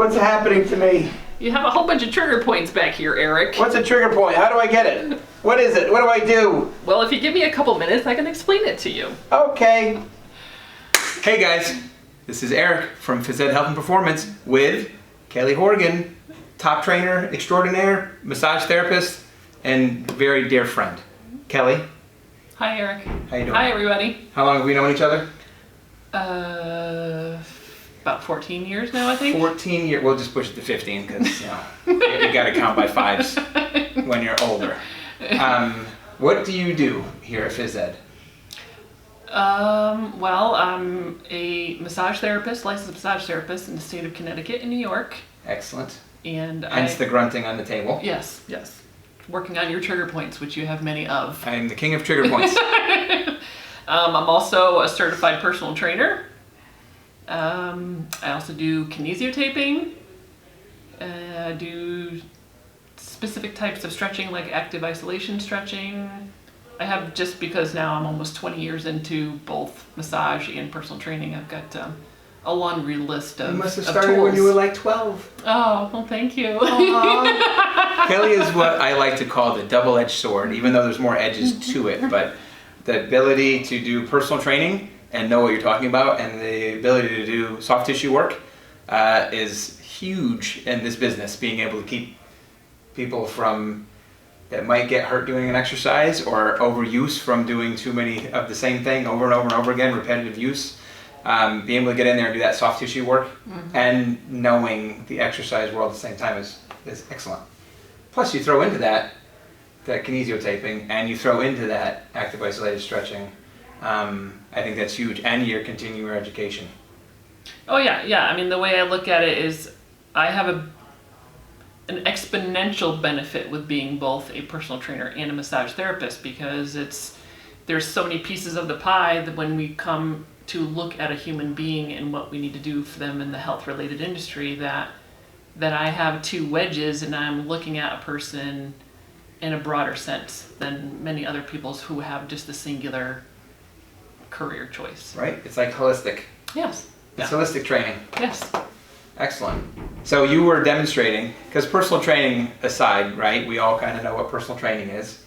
What's happening to me? You have a whole bunch of trigger points back here, Eric. What's a trigger point? How do I get it? What is it? What do I do? Well, if you give me a couple minutes, I can explain it to you. Okay. Hey guys, this is Eric from Phys-Ed Health and Performance with Kelly Horgan, top trainer extraordinaire, massage therapist, and very dear friend. Kelly. Hi, Eric. How you doing? Hi, everybody. How long have we known each other? About 14 years now, I think. 14 years. We'll just push it to 15 because you got to count by fives when you're older. What do you do here at Phys-Ed? Well, I'm a massage therapist, licensed massage therapist in the state of Connecticut and New York. Excellent. And Hence the grunting on the table. Yes. Working on your trigger points, which you have many of. I am the king of trigger points. I'm also a certified personal trainer. I also do kinesiotaping. I do specific types of stretching, like active isolation stretching. I have, just because now I'm almost 20 years into both massage and personal training, I've got a laundry list of tools. You must have started when you were like 12. Oh, well, thank you. Kelly is what I like to call the double-edged sword, even though there's more edges to it. But the ability to do personal training and know what you're talking about, and the ability to do soft tissue work is huge in this business. Being able to keep people from that might get hurt doing an exercise, or overuse from doing too many of the same thing over and over and over again, repetitive use. Being able to get in there and do that soft tissue work, and knowing the exercise world at the same time is excellent. Plus you throw into that kinesiotaping, and you throw into that active isolated stretching. I think that's huge, and your continuing your education. Oh yeah. I mean, the way I look at it is I have an exponential benefit with being both a personal trainer and a massage therapist, because there's so many pieces of the pie that when we come to look at a human being and what we need to do for them in the health related industry, that I have two wedges, and I'm looking at a person in a broader sense than many other people who have just a singular career choice. Right? It's like holistic. Yes. It's holistic training. Yes. Excellent. So you were demonstrating, because personal training aside, right, we all kind of know what personal training is.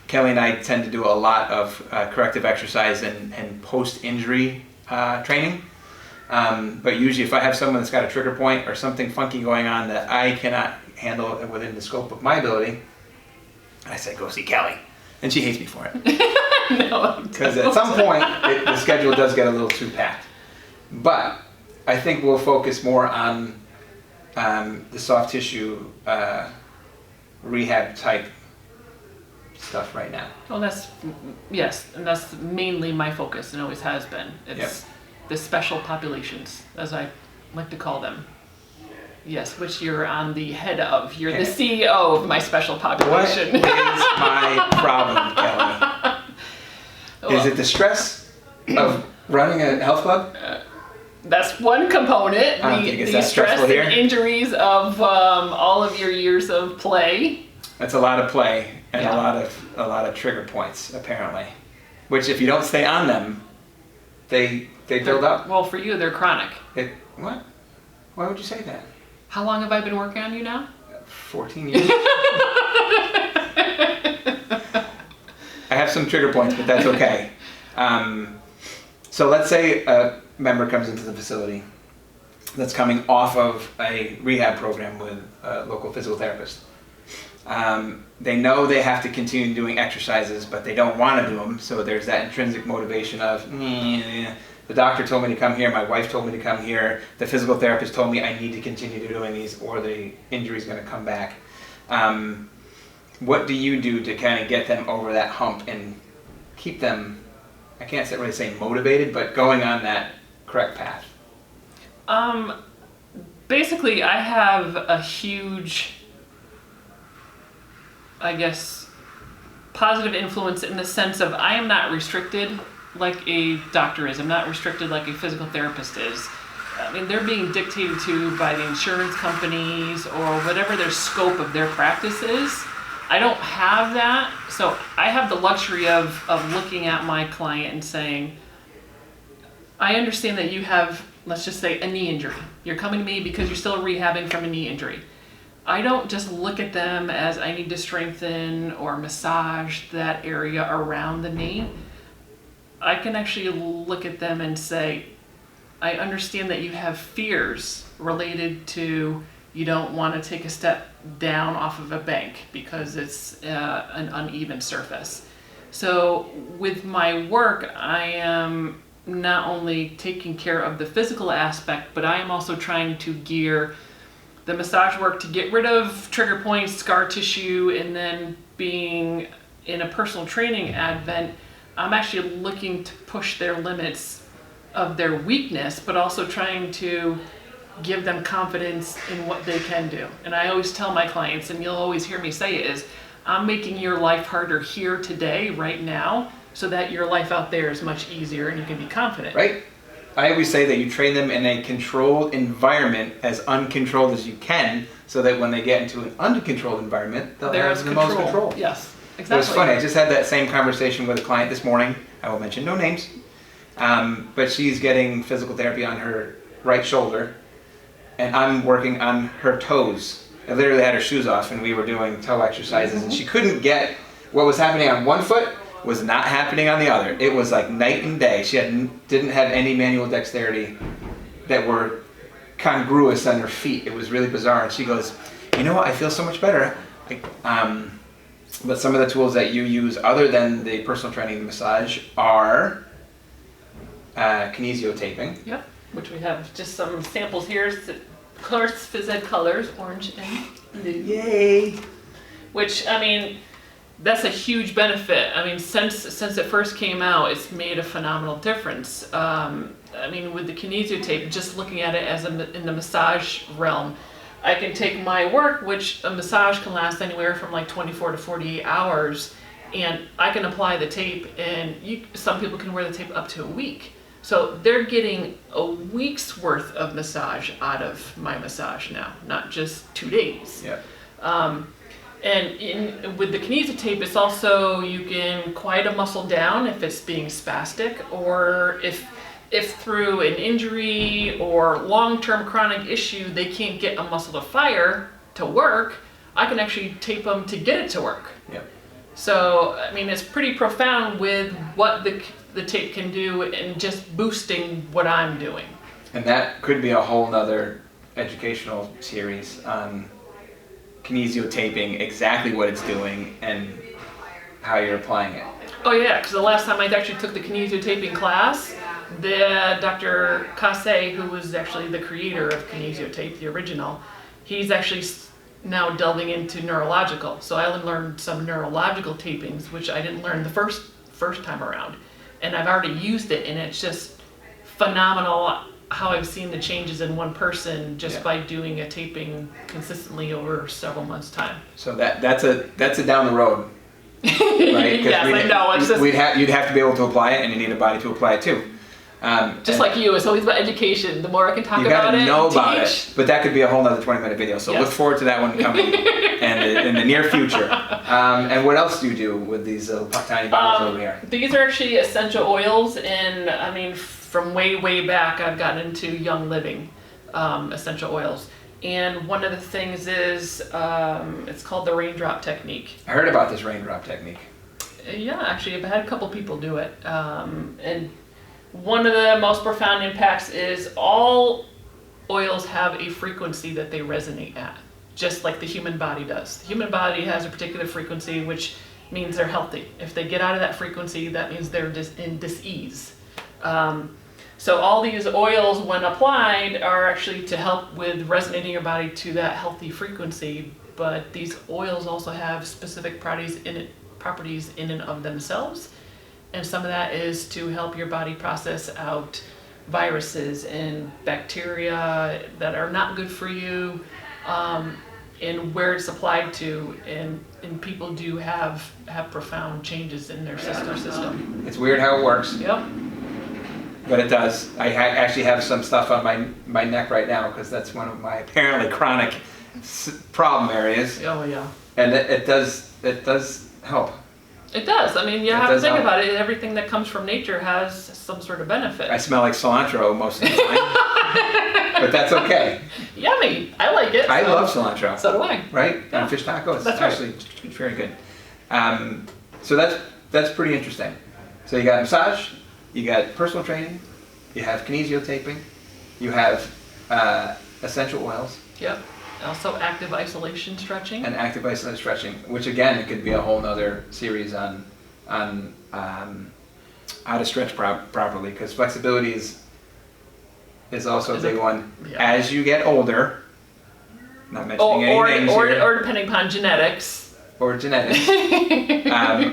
Kelly and I tend to do a lot of corrective exercise and post-injury training. But usually if I have someone that's got a trigger point or something funky going on that I cannot handle within the scope of my ability, I say, go see Kelly. And she hates me for it. No, because at some point the schedule does get a little too packed. But I think we'll focus more on the soft tissue rehab type stuff right now. Well, yes, and that's mainly my focus, and always has been. It's the special populations, as I like to call them. Yes, which you're on the head of. You're the CEO of my special population. What is my problem, Kelly? Is it the stress of running a health club? That's one component. The stress and injuries of all of your years of play. That's a lot of play and a lot of trigger points, apparently. Which, if you don't stay on them, they build up. Well, for you, they're chronic. What? Why would you say that? How long have I been working on you now? 14 years. I have some trigger points, but that's okay. So let's say a member comes into the facility that's coming off of a rehab program with a local physical therapist. They know they have to continue doing exercises, but they don't want to do them, so there's that intrinsic motivation of, the doctor told me to come here, my wife told me to come here, the physical therapist told me I need to continue doing these, or the injury's going to come back. What do you do to kind of get them over that hump and keep them, I can't really say motivated, but going on that correct path? Basically, I have a huge, I guess, positive influence in the sense of I am not restricted like a doctor is. I'm not restricted like a physical therapist is. I mean, they're being dictated to by the insurance companies or whatever their scope of their practice is. I don't have that, so I have the luxury of looking at my client and saying, I understand that you have let's just say a knee injury. You're coming to me because you're still rehabbing from a knee injury. I don't just look at them as I need to strengthen or massage that area around the knee. I can actually look at them and say, I understand that you have fears related to you don't want to take a step down off of a bank because it's an uneven surface. So with my work, I am not only taking care of the physical aspect, but I am also trying to gear the massage work to get rid of trigger points, scar tissue, and then being in a personal training advent, I'm actually looking to push their limits of their weakness, but also trying to give them confidence in what they can do. And I always tell my clients, and you'll always hear me say it, is I'm making your life harder here today, right now, so that your life out there is much easier and you can be confident. Right. I always say that you train them in a controlled environment, as uncontrolled as you can, so that when they get into an uncontrolled environment, they'll have the most control. Yes, exactly. It was funny. I just had that same conversation with a client this morning. I will mention no names, but she's getting physical therapy on her right shoulder, and I'm working on her toes. I literally had her shoes off, and we were doing toe exercises, and she couldn't get what was happening on one foot was not happening on the other. It was like night and day. She didn't have any manual dexterity that were congruous on her feet. It was really bizarre. And she goes, you know what, I feel so much better. But some of the tools that you use other than the personal training massage are kinesiotaping. Yep, which we have just some samples here. Of course, Phys-Ed colors, orange and blue. Yay! Which, I mean, that's a huge benefit. I mean, since it first came out, it's made a phenomenal difference. I mean, with the kinesiotape, just looking at it as in the massage realm, I can take my work, which a massage can last anywhere from like 24 to 48 hours, and I can apply the tape, and some people can wear the tape up to a week. So they're getting a week's worth of massage out of my massage now, not just 2 days. Yeah. And with the kinesiotape, it's also, you can quiet a muscle down if it's being spastic, or if through an injury or long-term chronic issue they can't get a muscle to fire to work, I can actually tape them to get it to work. Yeah. So, I mean, it's pretty profound with what the tape can do and just boosting what I'm doing. And that could be a whole nother educational series on kinesiotaping, exactly what it's doing and how you're applying it. Oh yeah, because the last time I actually took the kinesiotaping class, the Dr. Kase, who was actually the creator of kinesiotape, the original, he's actually now delving into neurological. So I learned some neurological tapings, which I didn't learn the first time around. And I've already used it, and it's just phenomenal how I've seen the changes in one person just by doing a taping consistently over several months' time. So that's a down the road, right? Yes, I know. It's just, you'd have to be able to apply it, and you need a body to apply it too. Just like you, it's always about education. The more I can talk about it, you gotta know about teach. it. But that could be a whole nother 20-minute video. So look forward to that one coming in the near future. And what else do you do with these little tiny bottles over here? These are actually essential oils, and I mean, from way back, I've gotten into Young Living essential oils. And one of the things is, it's called the raindrop technique. I heard about this raindrop technique. Yeah, actually, I've had a couple people do it. And one of the most profound impacts is all oils have a frequency that they resonate at, just like the human body does. The human body has a particular frequency, which means they're healthy. If they get out of that frequency, that means they're in dis-ease. So all these oils, when applied, are actually to help with resonating your body to that healthy frequency, but these oils also have specific properties in and of themselves. And some of that is to help your body process out viruses and bacteria that are not good for you, and where it's applied to. And people do have profound changes in their system. It's weird how it works. Yep. But it does. I actually have some stuff on my neck right now because that's one of my apparently chronic problem areas. Oh yeah. And it does help. It does. I mean, you It have to does think help. about it. Everything that comes from nature has some sort of benefit. I smell like cilantro most of the time, but that's okay. Yummy. I like it. I so- love cilantro. So do I. Right? Yeah. On fish tacos. That's right. Actually, it's very good. So that's pretty interesting. So you got massage, you got personal training, you have kinesiotaping, you have essential oils, Yep. Also, active isolation stretching. and active isolated stretching, which again, it could be a whole nother series on how to stretch properly, because flexibility is also a Is big it- one. yeah. As you get older, not mentioning any names here, or depending upon genetics. or genetics,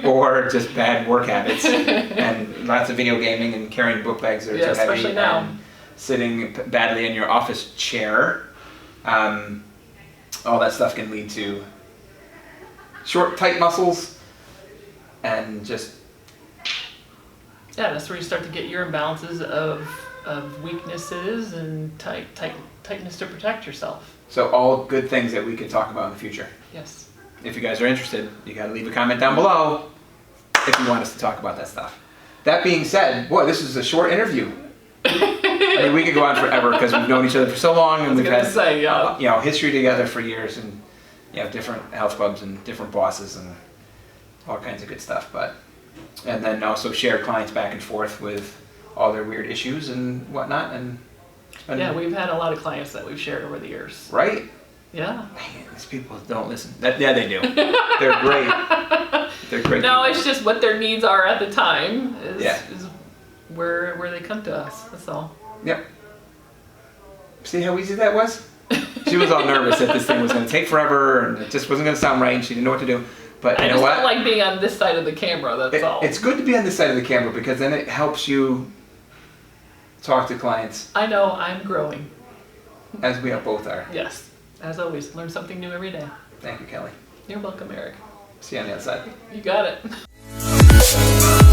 or just bad work habits, and lots of video gaming and carrying book bags that are Yeah, too heavy, especially now. and sitting badly in your office chair. All that stuff can lead to short, tight muscles, and just Yeah, that's where you start to get your imbalances of weaknesses and tightness to protect yourself. so all good things that we could talk about in the future. Yes. If you guys are interested, you got to leave a comment down below if you want us to talk about that stuff. That being said, boy, this is a short interview. I mean, we could go on forever because we've known each other for so long, and we've had history together for years, and different health clubs and different bosses and all kinds of good stuff. And then also shared clients back and forth with all their weird issues and whatnot. And Yeah, we've had a lot of clients that we've shared over the years. right. Yeah. Man, these people don't listen. Yeah, they do. They're great. They're great. No, people. it's just what their needs are at the time is Yeah. where they come to us. That's all. Yep. See how easy that was? She was all nervous that this thing was going to take forever and it just wasn't going to sound right and she didn't know what to do. But I you know just what? don't like being on this side of the camera, that's all. It's good to be on this side of the camera because then it helps you talk to clients, I know, I'm growing. as we both are. Yes. As always, learn something new every day. Thank you, Kelly. You're welcome, Eric. See you on the outside. You got it.